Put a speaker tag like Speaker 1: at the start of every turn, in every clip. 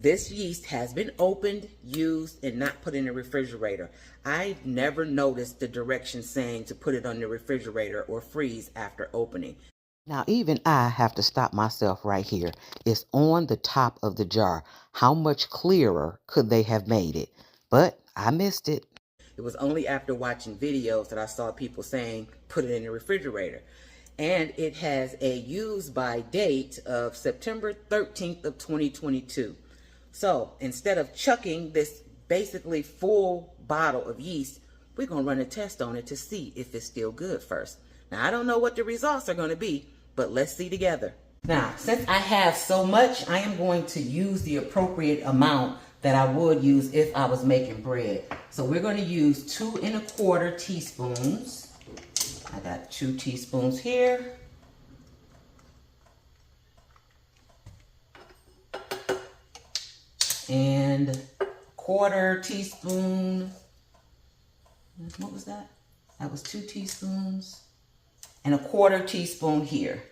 Speaker 1: This yeast has been opened, used, and not put in the refrigerator. I never noticed the directions saying to put it on the refrigerator or freeze after opening. Now, even I have to stop myself right here. It's on the top of the jar. How much clearer could they have made it? But I missed it. It was only after watching videos that I saw people saying, put it in the refrigerator. And it has a use by date of September 13th of 2022. So instead of chucking this basically full bottle of yeast, we're going to run a test on it to see if it's still good first. Now, I don't know what the results are going to be, but let's see together. Now, since I have so much, I am going to use the appropriate amount that I would use if I was making bread. So we're going to use 2 1/4 teaspoons. I got 2 teaspoons here. And 1/4 teaspoon. What was that? That was 2 teaspoons. And 1/4 teaspoon here.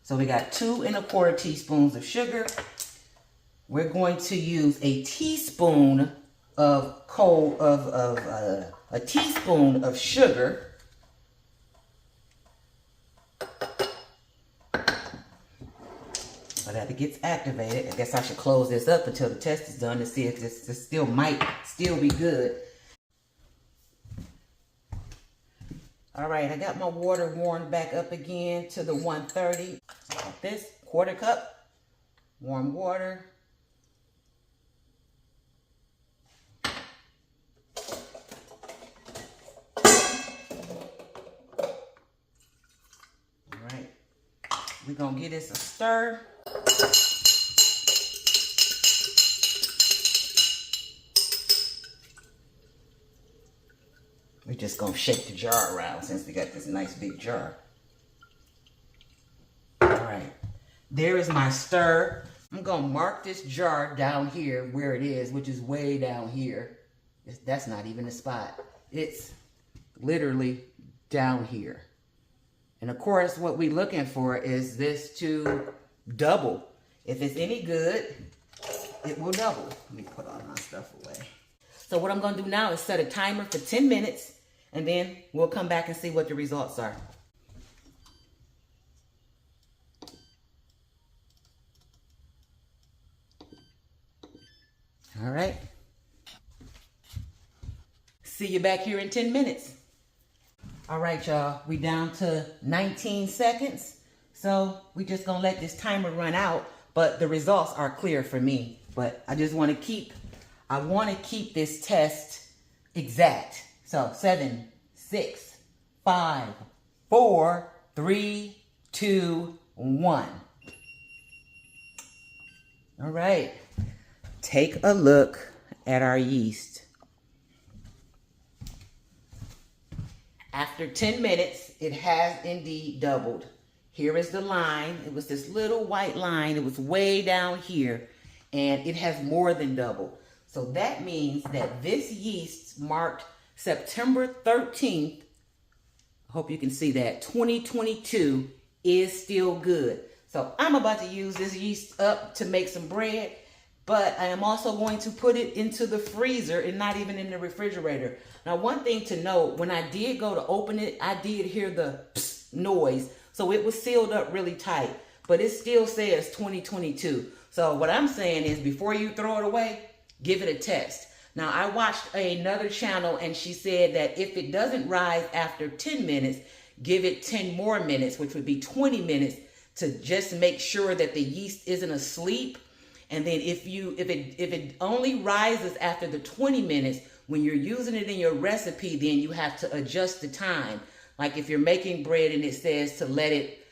Speaker 1: So we got 2 1/4 teaspoons of sugar. We're going to use a teaspoon of a teaspoon of sugar. So that it gets activated. I guess I should close this up until the test is done to see if this still might still be good. All right, I got my water warmed back up again to the 130. Like this, 1/4 cup, warm water. All right, we're gonna give this a stir. We're just gonna shake the jar around since we got this nice big jar. All right, there is my stir. I'm gonna mark this jar down here where it is, which is way down here. That's not even a spot. It's literally down here. And of course, what we're looking for is this to double. If it's any good, it will double. Let me put all my stuff away. So what I'm gonna do now is set a timer for 10 minutes, and then we'll come back and see what the results are. All right. See you back here in 10 minutes. All right, y'all, we down to 19 seconds. So we just gonna let this timer run out, but the results are clear for me. But I just wanna keep this test exact. So 7, 6, 5, 4, 3, 2, 1. All right, take a look at our yeast. After 10 minutes, it has indeed doubled. Here is the line. It was this little white line. It was way down here, and it has more than doubled. So that means that this yeast marked September 13th, I hope you can see that, 2022 is still good. So I'm about to use this yeast up to make some bread, but I am also going to put it into the freezer and not even in the refrigerator. Now, one thing to note, when I did go to open it, I did hear the psst noise. So it was sealed up really tight, but it still says 2022. So what I'm saying is before you throw it away, give it a test. Now, I watched another channel and she said that if it doesn't rise after 10 minutes, give it 10 more minutes, which would be 20 minutes to just make sure that the yeast isn't asleep. And then if it only rises after the 20 minutes, when you're using it in your recipe, then you have to adjust the time. Like if you're making bread and it says to let it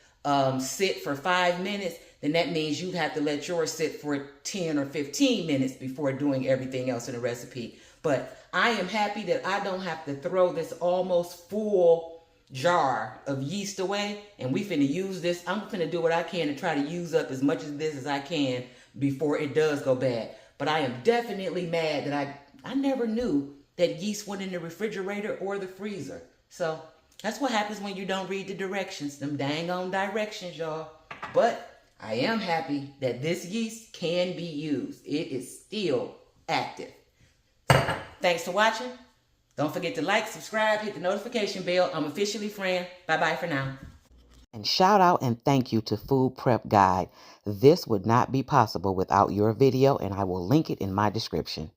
Speaker 1: sit for 5 minutes, then that means you have to let yours sit for 10 or 15 minutes before doing everything else in the recipe. But I am happy that I don't have to throw this almost full jar of yeast away. And we finna use this. I'm finna do what I can to try to use up as much of this as I can before it does go bad. But I am definitely mad that I never knew that yeast went in the refrigerator or the freezer. So that's what happens when you don't read the directions, them dang on directions, y'all. But I am happy that this yeast can be used. It is still active. Thanks for watching. Don't forget to like, subscribe, hit the notification bell. I'm officially Fran. Bye-bye for now. And shout out and thank you to Food Prep Guide. This would not be possible without your video, and I will link it in my description.